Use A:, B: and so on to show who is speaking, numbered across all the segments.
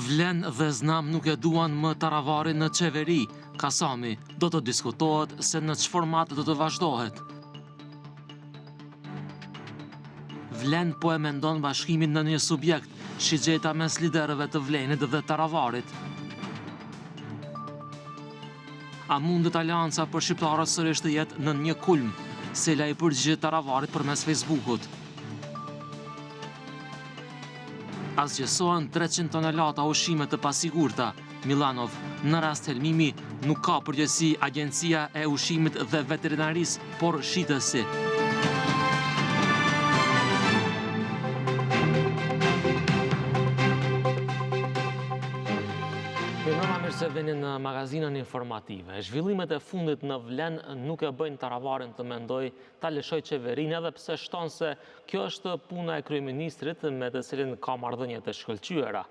A: Vlen dhe Znam nuk e duan më Taravarin në qeveri. Kasami do të diskutohet se në çfarë format do të vazhdohet. Vlen po e mendon bashkimin në një subjekt, shigjeta mes liderëve të Vlenit dhe Taravarit. A mundet alianca për shqiptarët sërish të jetë në një kulm? Sela i përgjigjet Taravarit përmes Facebookut. Asgjësohen 300 tonelata ushqime të pasigurta. Milanov, në rast helmimi, nuk ka përgjegjësi Agjencia e Ushqimit dhe Veterinarisë, por shitësi. Se vini në magazinën informative. Zhvillimet e fundit në Vlen nuk e bëjnë Taravarin të mendoj ta lëshoj qeverinë, edhe pse shton se kjo është puna e kryeministrit me të cilin ka marrëdhënie të shkëlqyera.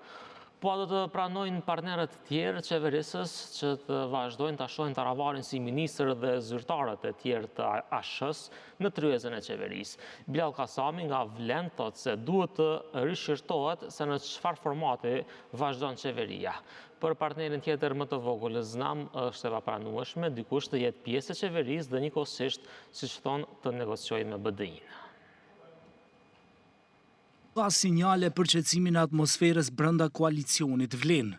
A: Po do të pranojnë partnerët tjerë qeverisës që të vazhdojnë ta shohin Taravarin si ministër dhe zyrtarët e tjerë të ASH-s në tryezën e qeverisë. Bilal Kasami nga Vlen thotë se duhet të rishqirtohet se në çfarë formati vazhdon qeveria. Për partnerin tjetër më të vogël, Znam është e papranueshme dikush të jetë pjesë e qeverisë dhe njëkohësisht, siç thonë, të negociojë me BDI-n.
B: Ka sinjale për qetësimin e atmosferës brenda koalicionit Vlen.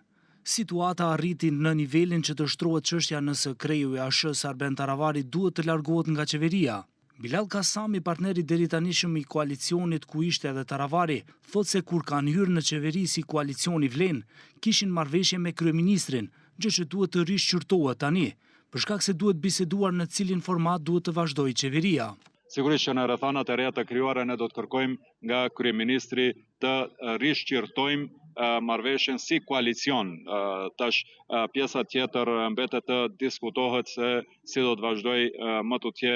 B: Situata arriti në nivelin që të shtrohet çështja nëse kreu i ASH-s Arben Taravari duhet të largohet nga qeveria. Bilal Kasami, partneri deritanishëm i koalicionit ku ishte edhe Taravari, thot se kur kanë hyrë në qeveri si koalicioni Vlen, kishin marrëveshje me kryeministrin, gjë që duhet të rishqyrtohet tani, për shkak se duhet biseduar në cilin format duhet të vazhdojë qeveria.
C: Sigurisht që në rrethanat e reja të krijuara ne do të kërkojmë nga kryeministri të rishqyrtojmë marrëveshjen si koalicion. Tash pjesa tjetër mbetet të diskutohet se si do të vazhdojë më tutje,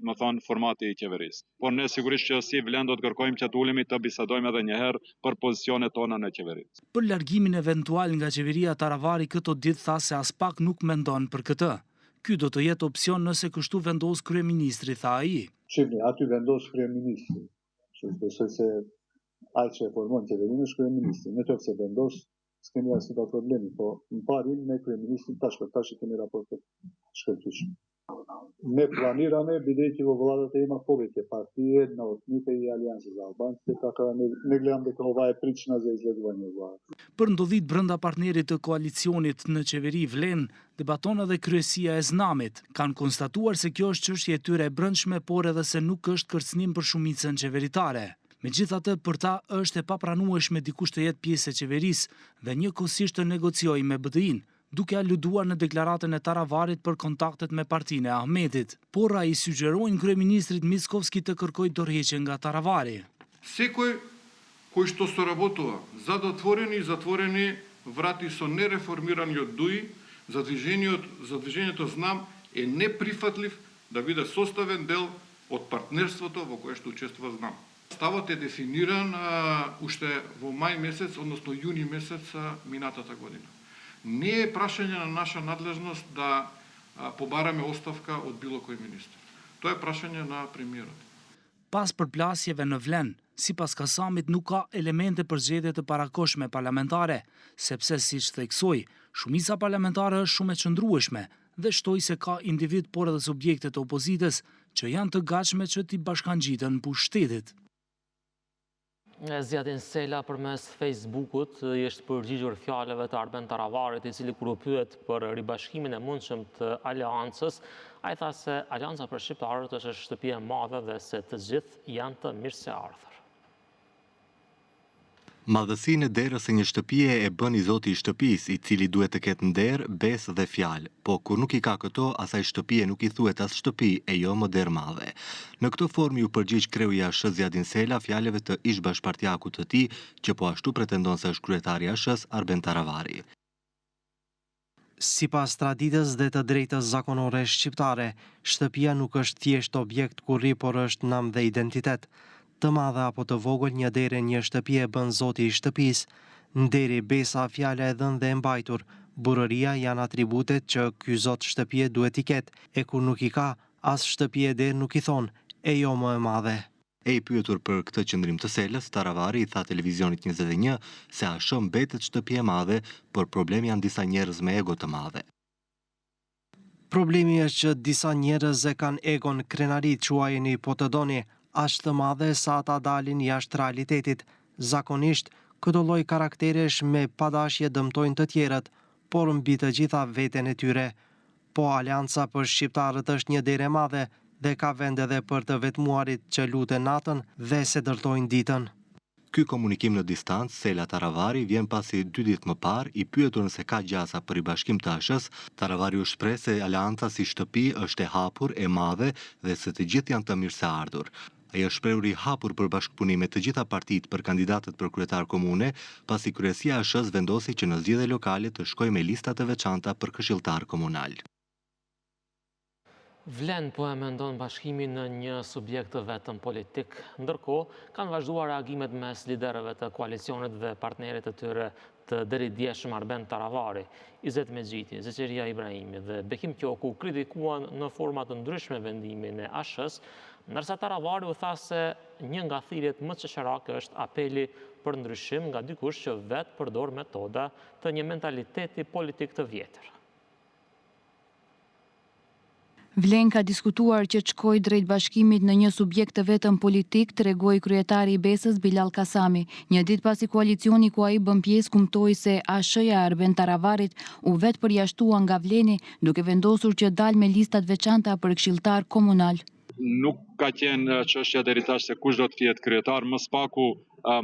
C: më thonë, formati i qeverisë. Por ne sigurisht që si Vlen do të kërkojmë që të ulemi të bisedojmë edhe një herë për pozicionet tona në qeveri.
B: Për largimin eventual nga qeveria, Taravari këto ditë tha se as pak nuk mendon për këtë. Ky do të jetë opsion nëse kështu vendos kryeministri, tha ai.
D: Shihni, aty vendos kryeministri. Që besoj se ai që e formon qeverinë është kryeministri. Në qoftë se vendos, s'kemi asnjë problemi, po në parim me kryeministrin tash për tash kemi raportet shkëlqyeshme. Me planirane бидејќи во владата има повеќе партии, една од нив е и Алијанса за албанците, така да не гледам дека ова е причина за излегување од владата.
B: Për ndodhit brenda partnerit të koalicionit në qeveri Vlen, debaton edhe kryesia e Znamit. Kanë konstatuar se kjo është çështje e tyre e brendshme, por edhe se nuk është kërcënim për shumicën qeveritare. Megjithatë, për ta është e papranueshme dikush të jetë pjesë e qeverisë dhe njëkohësisht të negociojë me BDI-n, duke aluduar në deklaratën e Taravarit për kontaktet me partinë e Ahmetit. Por ai sugjerojnë kryeministrit Mickovski të kërkojë dorëheqje nga Taravari.
E: Секој кој што соработува за затворени врати со нереформираниот ДУИ, за движењето Знам е неприфатлив да биде составен дел од партнерството во кое што учествува Знам. Ставот е дефиниран уште во мај месец, односно јуни месец минатата година. Не е прашање на наша надлежност да побараме оставка од било кој министр. Тоа е прашање на премиерот.
B: Pas përplasjeve në Vlen, sipas Kasamit nuk ka elemente për zgjedhje të parakohshme parlamentare, sepse siç theksoi, shumica parlamentare është shumë e qëndrueshme dhe shtoi se ka individ por edhe subjekte të opozitës që janë të gatshme që t'i bashkangjiten pushtetit.
A: Zjadin Sela përmes Facebookut i është përgjigjur fjalëve të Arben Taravarit, i cili kur u pyet për ribashkimin e mundshëm të aleancës, ai tha se Aleanca për shqiptarët është shtëpi e madhe dhe se të gjithë janë të mirëseardhur.
F: Madhësinë e derës së një shtëpie e bën i zoti i shtëpisë, i cili duhet të ketë nder, besë dhe fjalë, po kur nuk i ka këto, asaj shtëpie nuk i thuhet as shtëpi e jo më derë madhe. Në këtë formë ju përgjigj kreu i ASH Zjadin Sela fjalëve të ish bashkëpartiakut të tij, që po ashtu pretendon se është kryetari i ASH-s Arben Taravari.
G: Sipas traditës dhe të drejtës zakonore shqiptare, shtëpia nuk është thjesht objekt kurri, por është nam dhe identitet. Të madhe apo të vogël, një derë një shtëpi e bën zoti i shtëpisë. Nderi, besa, fjala e dhënë dhe e mbajtur, burëria janë atributet që ky zot shtëpie duhet i ketë, e kur nuk i ka, as shtëpie derë nuk i thon, e jo më e madhe.
F: E i pyetur për këtë qëndrim të Selës, Taravari i tha televizionit 21 se ASH mbetet shtëpi e madhe, por problemi janë disa njerëz me ego të madhe.
G: Problemi është që disa njerëz e kanë egon krenarit, quajeni po të doni, aq të madhe sa ata dalin jashtë realitetit. Zakonisht, këto lloj karakteresh me padashje dëmtojnë të tjerët, por mbi të gjitha veten e tyre. Po Alianca për shqiptarët është një derë e madhe dhe ka vend edhe për të vetmuarit që luten natën dhe se dërtojnë ditën.
F: Ky komunikim në distancë, Sela Taravari, vjen pasi 2 ditë më parë, i pyetur nëse ka gjasa për i bashkim të ASH-s, Taravari u shpreh se Alianca si shtëpi është e hapur, e madhe dhe se të gjithë janë të mirëseardhur. Ai është shprehur i hapur për bashkëpunim me të gjitha partitë për kandidatët për kryetar komune, pasi kryesia e ASH-s vendosi që në zgjedhje lokale të shkojë me lista të veçanta për këshilltar komunal.
A: Vlen po e mendon bashkimin në një subjekt të vetëm politik, ndërkohë kanë vazhduar reagimet mes liderëve të koalicionit dhe partnerit të tyre të deri djeshëm Arben Taravari, Izet Mexhiti, Zeqeria Ibrahimi dhe Bekim Qoku kritikuan në forma të ndryshme vendimin e ASH-s, ndërsa Taravari u tha se një nga thirrjet më çesharake është apeli për ndryshim nga dikush që vetë përdor metoda të një mentaliteti politik të vjetër.
H: Vlen ka diskutuar që të shkojë drejt bashkimit në një subjekt të vetëm politik, tregoi kryetari i BES-s Bilal Kasami. Një ditë pasi koalicioni ku ai bën pjesë kumtoi se ASH-ja e Arben Taravarit u vetë përjashtua nga Vleni, duke vendosur që dalë me listat veçanta për këshilltar komunal.
C: Nuk ka qenë çështja deri tash se kush do të jetë kryetar, më spaku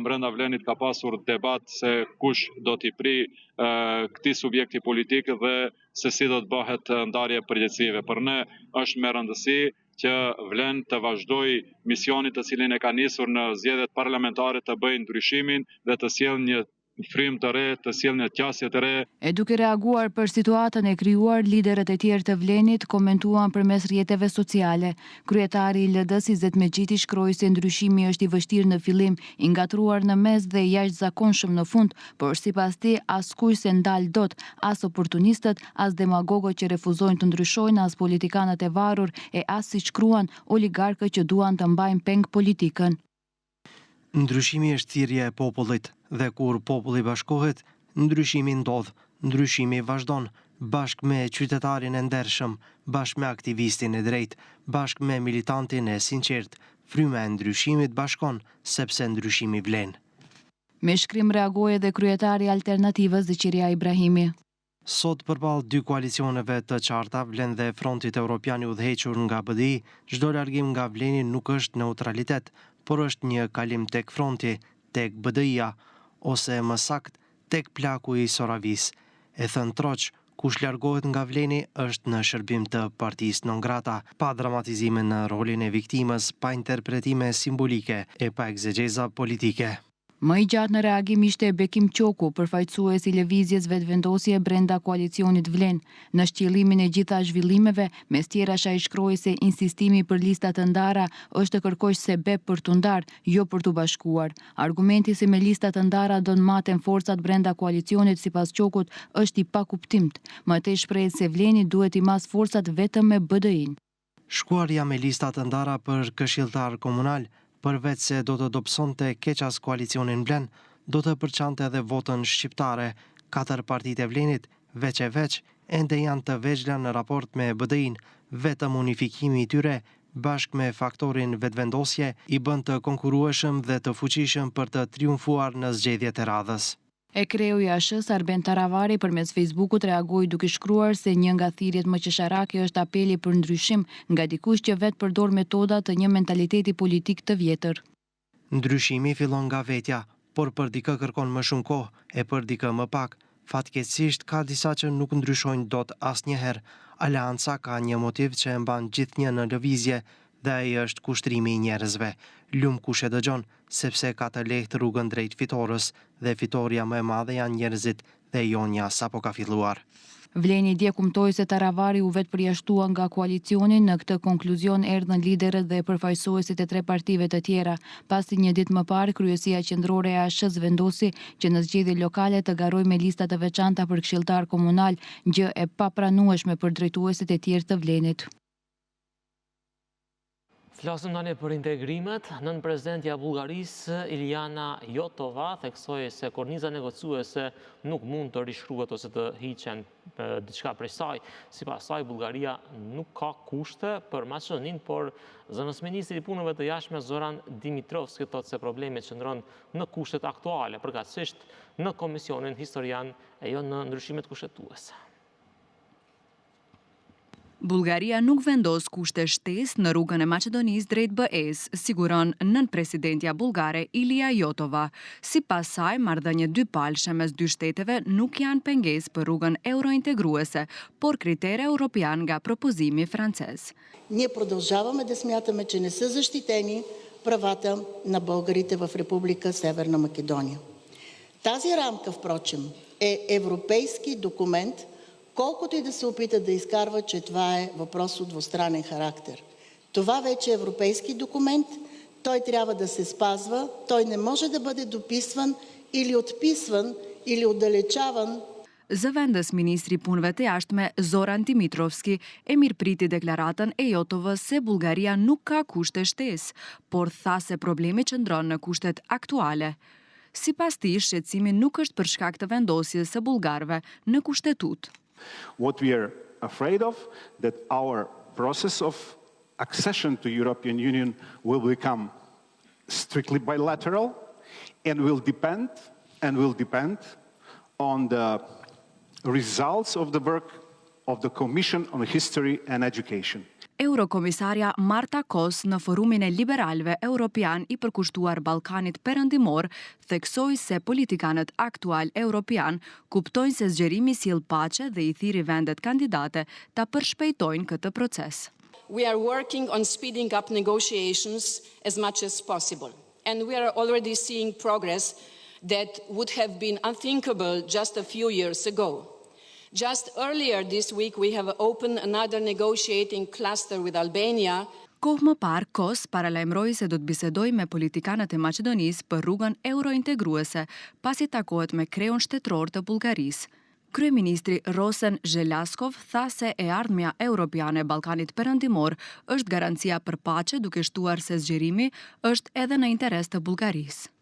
C: brenda Vlenit ka pasur debat se kush do t'i pri këtij subjekti politik dhe se si do të bëhet ndarje përgjegjësive. Për ne është me rëndësi që Vlen të vazhdoj misionit të cilin e ka nisur në zgjedhjet parlamentare, të bëjë ndryshimin dhe të sjellë një frymë të re, të sjellë një qasje të re.
H: E duke reaguar për situatën e krijuar, liderët e tjerë të Vlenit komentuan përmes rrjeteve sociale. Kryetari i LD-s Izet Mexhiti shkroi se ndryshimi është i vështirë në fillim, i ngatruar në mes dhe jashtëzakonshëm në fund, por sipas tij askuj se ndal dot, as oportunistët, as demagogët që refuzojnë të ndryshojnë, as politikanët e varur e as siç shkruan oligarkët që duan të mbajnë peng politikën.
G: Ndryshimi është thirrje e popullit dhe kur populli bashkohet, ndryshimi ndodh, ndryshimi vazhdon, bashkë me qytetarin e ndershëm, bashkë me aktivistin e drejtë, bashkë me militantin e sinqert, fryma e ndryshimit bashkon, sepse ndryshimi vlen.
H: Me shkrim reagoi edhe kryetari i Alternativës Zeqeria Ibrahimi.
G: Sot përballë 2 koalicioneve të qarta, Vlen dhe Frontit Evropian i udhëhequr nga BDI, çdo largim nga Vleni nuk është neutralitet, por është një kalim tek Fronti, tek BDI-ja, ose më sakt, tek plaku i Soravis. E thënë troq, kush largohet nga Vleni është në shërbim të partisë non grata, pa dramatizime në rolin e viktimës, pa interpretime simbolike e pa egzegeza politike.
H: Më i gjatë në reagim ishte Bekim Qoku, përfaqësues i lëvizjes vetëvendosje brenda koalicionit Vlen. Në shqyllimin e gjitha zhvillimeve, mes tjerash ai shkroi se insistimi për lista të ndara është të kërkojë sebeb për t'u ndarë, jo për t'u bashkuar. Argumenti se me lista të ndara do të maten forcat brenda koalicionit sipas Qokut është i pakuptimt. Më tej shpreh se Vleni duhet i mas forcat vetëm me BDI-n.
G: Shkuarja me lista të ndara për këshilltar komunal, përveç se do të dobësonte keqas koalicionin Vlen, do të përçante edhe votën shqiptare. 4 partitë e Vlenit, veç e veç, ende janë të vegjla në raport me BDI-n, vetëm unifikimi i tyre, bashkë me faktorin vetëvendosje, i bën të konkurrueshëm dhe të fuqishëm për të triumfuar në zgjedhjet e radhës.
H: E kreu i ASH-s Arben Taravari përmes Facebookut reagoi duke shkruar se një nga thirrjet më qesharake është apeli për ndryshim nga dikush që vetë përdor metoda të një mentaliteti politik të vjetër.
G: Ndryshimi fillon nga vetja, por për dikë kërkon më shumë kohë, e për dikë më pak. Fatkeqësisht ka disa që nuk ndryshojnë dot asnjëherë. Alianca ka një motiv që e mban gjithnjë në lëvizje, dhe ai është kushtrimi i njerëzve. Lum kush e dëgjon, sepse ka të lehtë rrugën drejt fitores dhe fitoria më e madhe janë njerëzit dhe jonja sapo ka filluar.
H: Vleni dje kumtoi se Taravari u vetë përjashtua nga koalicioni. Në këtë konkluzion erdhën liderët dhe përfaqësuesit e 3 partive të tjera. Pasi një ditë më parë, kryesia qendrore e ASH-s vendosi që në zgjedhjet lokale të garojë me lista të veçanta për këshilltar komunal, gjë e papranueshme për drejtuesit e tjerë të Vlenit.
A: Flasim tani për integrimet. Nën prezidentja e Bullgarisë, Iliana Jotova, theksoi se korniza negociuese nuk mund të rishkruhet ose të hiqen diçka prej saj. Sipas saj, Bullgaria nuk ka kushte për Maqedoninë, por zëvendës ministri i punëve të jashtme Zoran Dimitrovski thotë se problemi qëndron në kushtet aktuale, përkatësisht në komisionin historian e jo në ndryshimet kushtetuese.
I: Bullgaria nuk vendos kushte shtesë në rrugën e Maqedonisë drejt BE-s, siguron nën presidentja bullgare Ilia Jotova. Sipas saj, marrëdhëniet dypalëshe mes dy shteteve nuk janë pengesë për rrugën eurointegruese, por критерий европеан nga пропозими francez.
J: Ние продължаваме да смятаме, че не са защитени правата на българите в Република Северна Македония. Тази рамка, впрочем, е европейски документ, колкото и да се опита да изкарва, че това е въпрос от двустранен характер. Това вече е европейски документ, той трябва да се спазва, той не може да бъде дописван или отписван или отдалечаван.
I: Zëvendës ministri punëve të jashtme Zoran Dimitrovski e mirëpriti deklaratën e Jotovës se Bullgaria nuk ka kushte shtesë, por tha se problemi qëndron në kushtet aktuale. Sipas tij, shqetësimi nuk është për shkak të vendosjes së bullgarëve në kushtetut.
K: What we are afraid of, that our process of accession to European Union will become strictly bilateral and will depend on the results of the work of the Commission on History and Education.
I: Eurokomisarja Marta Kos në forumin e liberalëve europian i përkushtuar Ballkanit Perëndimor theksoi se politikanët aktual europian kuptojnë se zgjerimi sjell paqe dhe i thiri vendet kandidate ta përshpejtojnë këtë proces.
L: We are working on speeding up negotiations as much as possible, and we are already seeing progress that would have been unthinkable just a few years ago. Just earlier this week, we have opened another negotiating cluster with Albania.
I: Kohë më parë, Kos paralajmëroi se do të bisedojë me politikanët e Maqedonisë për rrugën eurointegruese, pasi takohet me kreun shtetëror të Bullgarisë. Kryeministri Rosen Zhelaskov tha se e ardhmja europiane e Ballkanit Perëndimor është garancia për paqe, duke shtuar se zgjerimi është edhe në interes të Bullgarisë.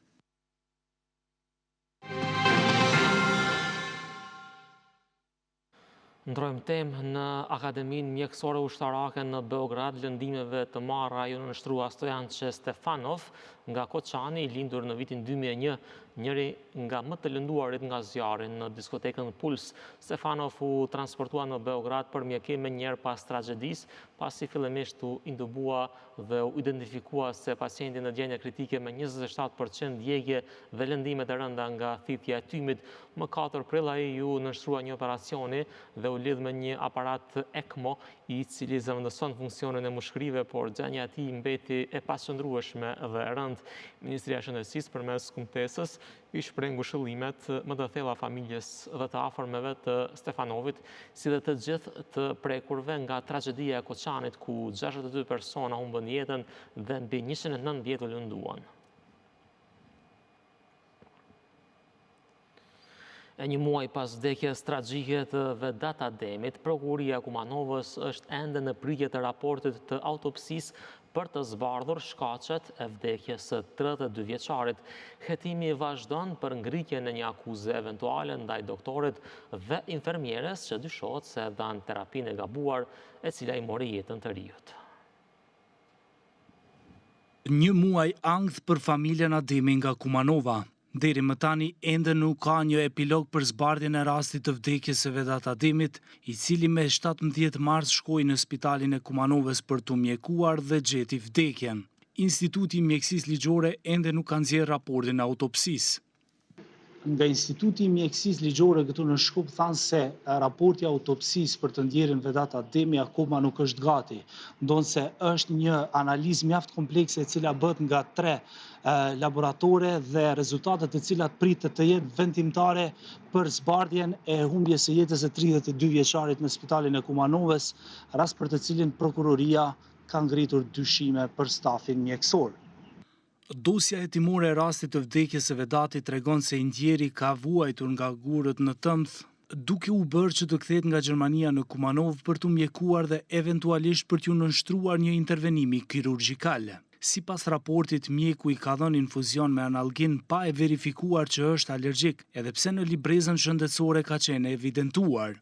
A: Ndrojmë temë në Akademinë Mjekësore Ushtarake në Beograd, lëndimeve të marra ju nënshtrua Stojanqe Stefanov nga Koçani, i lindur në vitin 2001, njëri nga më të lënduarit nga zjarri në diskotekën Puls. Stefanov u transportua në Beograd për mjekim njerë pas tragjedis, pasi fillimisht u indubua dhe u identifikua se pacienti në gjendje kritike me 27% djegje dhe lëndimet e rënda nga thithja e tymit. Më 4 prill ai ju nënshtrua një operacioni dhe u lidh me një aparat ECMO, i cili zëvendëson funksionin e mushkërive, por gjendja e tij mbeti e paqëndrueshme dhe e rënd. Ministria e Shëndetësisë përmes kumtesës i shpreh ngushëllimet më të thella familjes dhe të afërmeve të Stefanovit, si dhe të gjithë të prekurve nga tragjedia e Koçanit, ku 62 persona humbën jetën dhe mbi 190 u lënduan. E një muaj pas vdekjes tragjike të Vedat Ademit, prokuria Kumanovës është ende në pritje të raportit të autopsisë për të zbardhur shkaqet e vdekjes së 32 vjeçarit. Hetimi vazhdon për ngritjen e një akuze eventuale ndaj doktorit dhe infermieres që dyshohet se dhanë terapinë e gabuar, e cila i mori jetën të riut.
B: Një muaj ankth për familjen Ademi nga Kumanova. Deri më tani ende nuk ka një epilog për zbardhjen e rastit të vdekjes së Vedat Ademit, i cili me 17 mars shkoi në spitalin e Kumanovës për të mjekuar dhe gjeti vdekjen. Instituti i Mjekësisë Ligjore ende nuk ka nxjerrë raportin e autopsisë. nga Instituti i Mjekësisë Ligjore këtu në Shkup thanë se raporti autopsisë për të ndjerin Vedat Ademi akoma nuk është gati, ndonë se është një analizë mjaft komplekse e cila bëhet nga 3 laboratore dhe rezultatet të cilat pritet të jetë vendimtare për zbardhjen e humbjes së jetës së 32 vjeçarit në Spitalin e Kumanovës, rast për të cilin prokuroria ka ngritur dyshime për stafin mjekësor. Dosja hetimore e rastit të vdekjes së Vedatit tregon se i ndjeri ka vuajtur nga gurët në tëmth, duke u bërë që të kthehet nga Gjermania në Kumanov për të mjekuar dhe eventualisht për t'u nënshtruar një intervenimi kirurgjikal. Sipas raportit, mjeku i ka dhënë infuzion me analgin pa e verifikuar që është alergjik, edhe pse në librezën shëndetësore ka qenë evidentuar.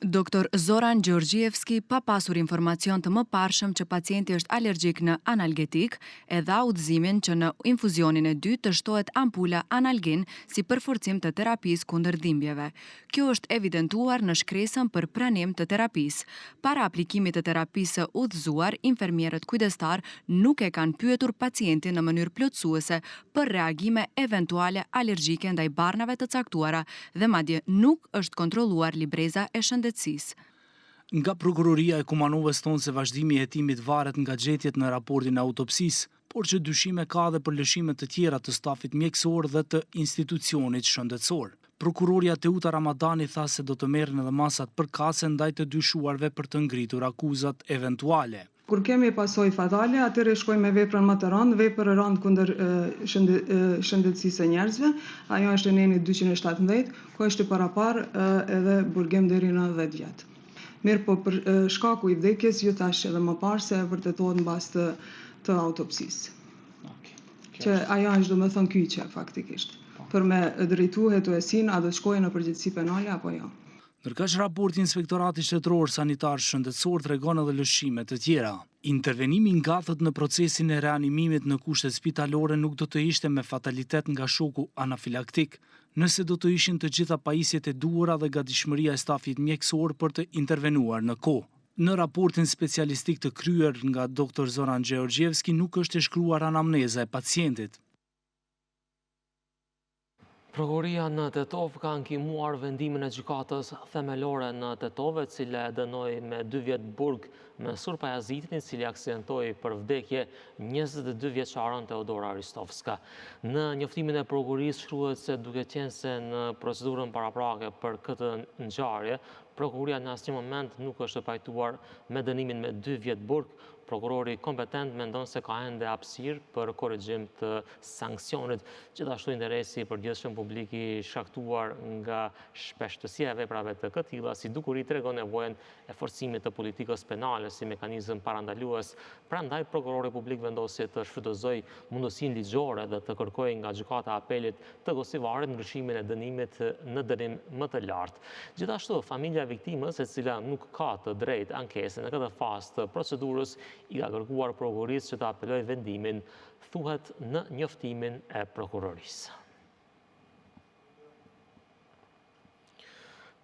I: Dr. Zoran Gjorgjevski, pa pasur informacion të mëparshëm që pacienti është alergjik në analgetik, e dha udhëzimin që në infuzionin e dytë të shtohet ampula analgin si përforcim të terapisë kundër dhimbjeve. Kjo është evidentuar në shkresën për pranim të terapisë. Para aplikimit të terapisë së udhëzuar, infermierët kujdestar nuk e kanë pyetur pacientin në mënyrë plotësuese për reagime eventuale alergjike ndaj barnave të caktuara dhe madje nuk është kontrolluar libreza e shëndetësisë.
B: Nga prokuroria e Kumanovës thonë se vazhdimi i hetimit varet nga gjetjet në raportin e autopsisë, por që dyshime ka dhe për lëshime të tjera të stafit mjekësor dhe të institucionit shëndetësor. Prokuroria Teuta Ramadani tha se do të merren edhe masat përkatëse ndaj të dyshuarve për të ngritur akuzat eventuale.
M: Kur kemi pasojë fatale, atëherë shkojmë me veprën më të rëndë, vepër e rëndë kundër shëndetësisë së njerëzve. Ajo është e neni 217, ku është i parapar edhe burgim deri në 10 vjet. Mirë, po për shkaku i vdekjes ju thash edhe më parë se vërtetohet mbas të autopsisë. Që ajo është domethënë kyçe faktikisht. Për me drejtu hetuesin, a do të shkojë në përgjegjësi penale apo jo.
B: Ndërkaq raporti Inspektoratit Shtetëror Sanitar Shëndetësor tregon edhe lëshime të tjera. Intervenimi ngatët në procesin e reanimimit në kushtet spitalore nuk do të ishte me fatalitet nga shoku anafilaktik, nëse do të ishin të gjitha pajisjet e duhura dhe gatishmëria e stafit mjekësor për të intervenuar në kohë. Në raportin specialistik të kryer nga Dr. Zoran Gjorgjevski nuk është e shkruar anamneza e pacientit.
A: Prokuroria në Tetov ka ankimuar vendimin e gjykatës themelore në Tetove, cila e dënoi me 2 vjet burg Mensur Pajazitin, i cili aksidentoi për vdekje 22 vjeçaren Teodora Ristovska. Në njoftimin e prokurorisë shkruhet se duke qenë se në procedurën paraprake për këtë ngjarje, prokuroria në asnjë moment nuk është pajtuar me dënimin me 2 vjet burg. Prokurori kompetent mendon se ka ende hapësirë për korrigjim të sanksionit. Gjithashtu interesi i përgjithshëm publik i shkaktuar nga shpeshtësia e veprave të këtilla si dukuri tregon nevojën e forcimit të politikës penale si mekanizëm parandalues. Prandaj prokurori publik vendosi të shfrytëzojë mundësinë ligjore dhe të kërkojë nga gjykata e apelit të Kosivarit ndryshimin e dënimit në dënim më të lartë. Gjithashtu, familja e viktimës, e cila nuk ka të drejtë ankesën në këtë fazë të procedurës, i ka kërkuar prokurorisë që të apelojë vendimin, thuhet në njoftimin e prokurorisë.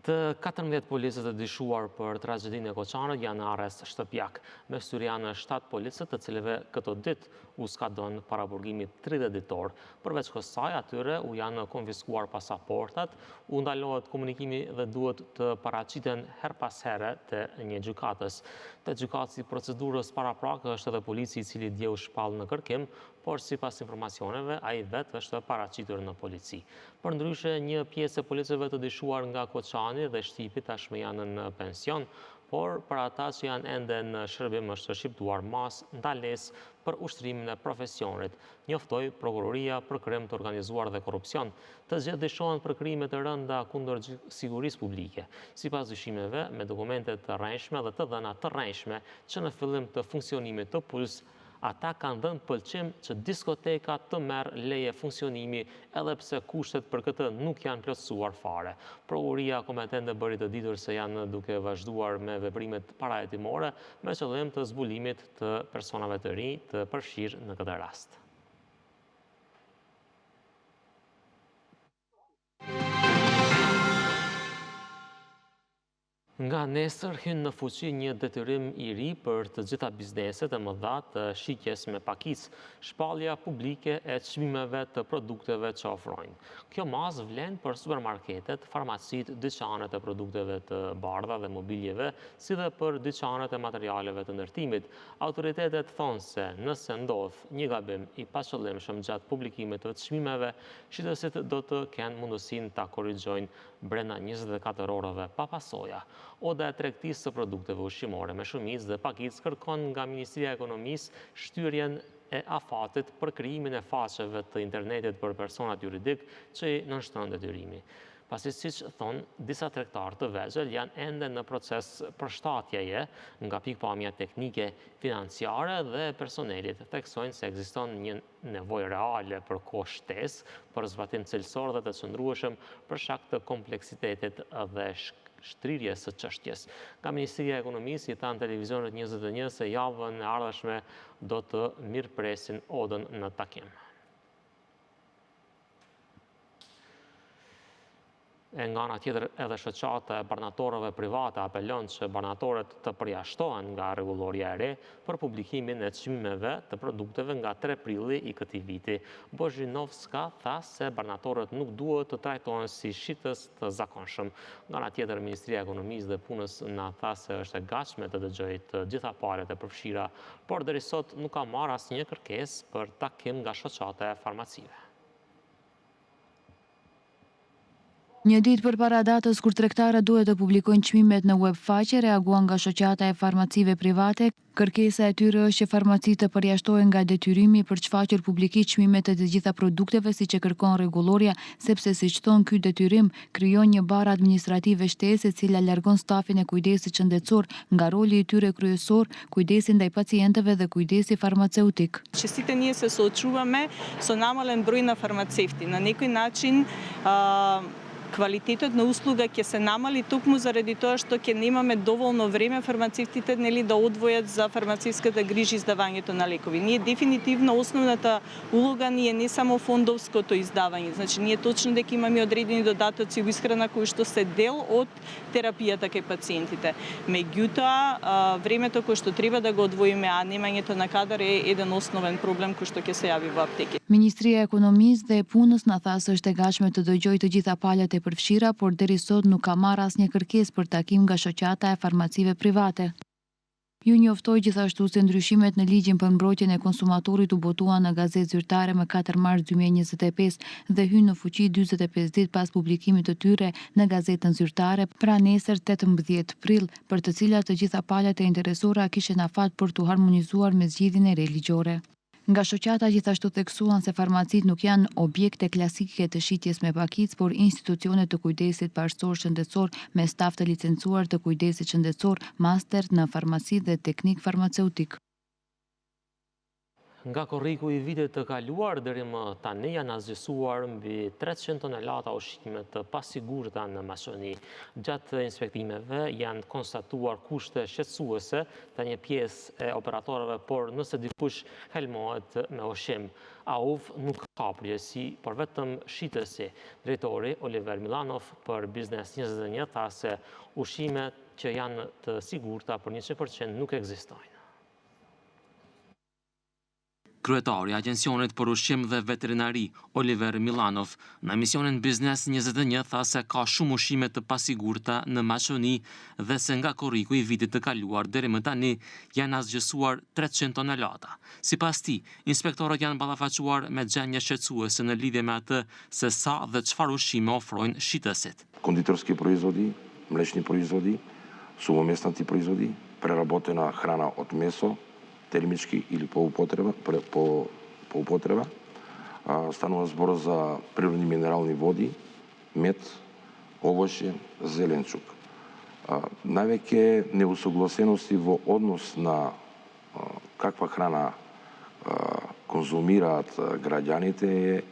A: Të 14 policët e dyshuar për tragedinë e Koçanit janë në arrest shtëpiak. Me shtyri janë 7 policët, të cilëve këto ditë u skadon paraburgimi 30 ditor. Përveç kësaj, atyre u janë konfiskuar pasaportat, u ndalohet komunikimi dhe duhet të paraqiten her pas here të një gjykatës. Te gjykatësi procedurës paraprake është edhe polici i cili dje u shpall në kërkim, por sipas informacioneve ai vetë është paraqitur në polici. Përndryshe, një pjesë e policëve të dyshuar nga Koçani dhe Shtipi tashmë janë në pension, por për ata që janë ende në shërbim është shqiptuar mas ndalesë për ushtrimin e profesionit, njoftoi prokuroria për krim të organizuar dhe korrupsion. Të zgjedhë dyshohen për krime të rënda kundër sigurisë publike. Sipas dyshimeve, me dokumente të rrejshme dhe të dhëna të rrejshme që në fillim të funksionimit të Puls, ata kanë dhënë pëlqim që diskoteka të merë leje funksionimi edhe pse kushtet për këtë nuk janë plotësuar fare. Prokuroria kompetente bëri të ditur se janë duke vazhduar me veprimet parahetimore me qëllim të zbulimit të personave të rinj të përfshirë në këtë rast. Nga nesër hyn në fuqi një detyrim i ri për të gjitha bizneset e mëdha të shitjes me pakicë, shpallja publike e çmimeve të produkteve që ofrojnë. Kjo mazë vlen për supermarketet, farmacitë, dyqanet e produkteve të bardha dhe mobiljeve, si dhe për dyqanet e materialeve të ndërtimit. Autoritetet thonë se nëse ndodh një gabim i paqëllimshëm gjatë publikimit të çmimeve, shitësit do të kenë mundësinë ta korrigjojnë brenda 24 orëve pa pasoja. Oda e tregtisë së produkteve ushqimore me shumicë dhe pakicë kërkon nga Ministria e Ekonomisë shtyrjen e afatit për krijimin e faqeve të internetit për personat juridik që i nënshton detyrimi. Pasi siç thonë, disa tregtarë të vegjël janë ende në proces përshtatjeje nga pikpamja teknike, financiare dhe personelit. Theksojnë se ekziston një nevojë reale për kohë shtesë, për zbatim cilësor dhe të qëndrueshëm për shkak të kompleksitetit dhe shtrirjes së çështjes. Nga Ministria e Ekonomisë i thanë televizionit 21 se javën e ardhshme do të mirëpresin Odën në takim. E nga ana tjetër edhe shoqata e barnatorëve private apelon që barnatorët të përjashtohen nga rregulloria e re për publikimin e çmimeve të produkteve nga 3 prilli i këtij viti. Bozhinovska tha se barnatorët nuk duhet të trajtohen si shitës të zakonshëm. Nga ana tjetër Ministria e Ekonomisë dhe Punës na tha se është e gatshme të dëgjojë të gjitha palët e përfshira, por deri sot nuk ka marrë asnjë kërkesë për takim nga shoqata e farmacive.
H: Një ditë përpara datës kur tregtarët duhet të publikojnë çmimet në web faqe, reaguan nga shoqata e farmacive private. Kërkesa e tyre është që farmacitë të përjashtohen nga detyrimi për të shfaqur publikisht çmimet e të gjitha produkteve siç e kërkon rregulloria, sepse siç thon ky detyrim krijon një barë administrative shtesë e cila largon stafin e kujdesit shëndetësor nga roli i tyre kryesor, kujdesi ndaj pacientëve dhe kujdesi farmaceutik.
N: Që sите ние се соочуваме со намален број на фармацевти. На некој начин квалитетот на услуга ќе се намали токму заради тоа што ќе немаме доволно време фармацевтите да одвојат за фармацевската грижа и издавањето на лекови. Ние дефинитивно основната улога ни е не само фондовското издавање, значи ние точно дека имаме одредени додатоци во исхрана кои што се дел од терапијата кај пациентите. Меѓутоа, времето кое што треба да го одвоиме, а немањето на кадар е еден основен проблем кој што ќе се јави во аптеки.
H: Ministria e Ekonomisë dhe Punës na tha se është e gatshme të dëgjojë të gjitha palët e përfshira, por deri sot nuk ka marrë asnjë kërkesë për takim nga shoqata e farmacive private. Ju njoftoi gjithashtu se ndryshimet në ligjin për mbrojtjen e konsumatorit u botuan në Gazetë Zyrtare më 4 mars 2025 dhe hyn në fuqi 45 ditë pas publikimit të tyre në Gazetën Zyrtare, pra nesër 18 prill, për të cilat të gjitha palët e interesuara kishin afat për të harmonizuar me zgjidhjen e re ligjore. Nga shoqata gjithashtu theksuan se farmacitë nuk janë objekte klasike të shitjes me pakicë, por institucione të kujdesit parësor shëndetësor me staf të licencuar të kujdesit shëndetësor, master në farmaci dhe teknik farmaceutik.
A: Nga korriku i vitit të kaluar deri më tani janë asgjësuar mbi 300 tonelata ushqime të pasigurta në Maqedoni. Gjatë inspektimeve janë konstatuar kushte shqetësuese të një pjesë e operatorëve, por nëse dikush helmohet me ushqim, AUF nuk ka përgjegjësi, por vetëm shitësi. Drejtori Oliver Milanov për Biznes 21 tha se ushqimet që janë të sigurta për 100% nuk ekzistojnë.
O: Kryetari i Agjencionit për Ushqim dhe Veterinari, Oliver Milanov, në emisionin Biznes 21 tha se ka shumë ushqime të pasigurta në Maqedoni dhe se nga korriku i vitit të kaluar deri më tani janë asgjësuar 300 tonelata. Sipas tij, inspektorët janë ballafaquar me gjendje shqetësuese në lidhje me atë se sa dhe çfarë ushqime ofrojnë shitësit.
P: Кондитерски производи, млечни производи, сувоместнати производи, преработена храна от месо, термички или по употреба. Станува збор за природни минерални води, мед, овошје, зеленчук. Највеќе неусогласености во однос на каква храна конзумираат граѓаните е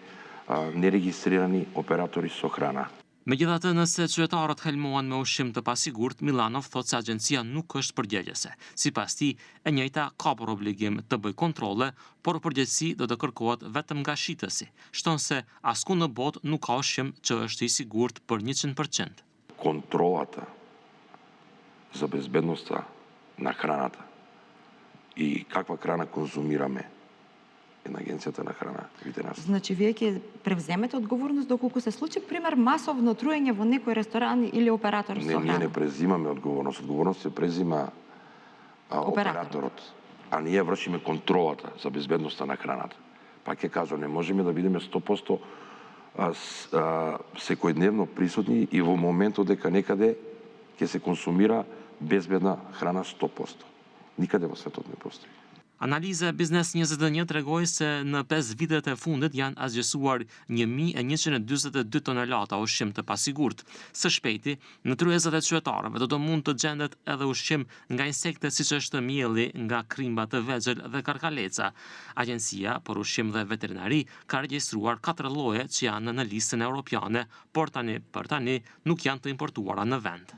P: нерегистрирани оператори со храна.
O: Megjithatë, nëse qytetarët helmohen me ushqim të pasigurt, Milanov thotë se agjencia nuk është përgjegjëse. Sipas tij, e njëjta ka për obligim të bëjë kontrolle, por përgjegjësi do të kërkohet vetëm nga shitësi. Shton se asku në botë nuk ka ushqim që është i sigurt për 100%.
P: Контролата за безбедноста на храната и каква храна конзумираме на Агенцията на храна ветеринарска.
Q: Значи вие ќе превземете одговорност доколку се случи пример масовно труење во некој ресторан или оператор со храна?
P: Ние не презимаме одговорност. Одговорност се презима операторот, а ние вршиме контролата за безбедноста на храната. Пак ќе кажам, не можеме да бидеме 100% секојдневно присутни и во моментот дека некаде ќе се консумира безбедна храна 100%. Никаде во светот не постои.
O: Analiza e Biznes 21 tregoi se në 5 vitet e fundit janë asgjësuar 1142 tonelata ushqim të pasigurt. Së shpejti, në tryezat e qytetarëve do të mund të gjendet edhe ushqim nga insekte siç është mielli nga krimba të vegjël dhe karkaleca. Agjencia për Ushqim dhe Veterinari ka regjistruar 4 lloje që janë në listën europiane, por tani nuk janë të importuara në vend.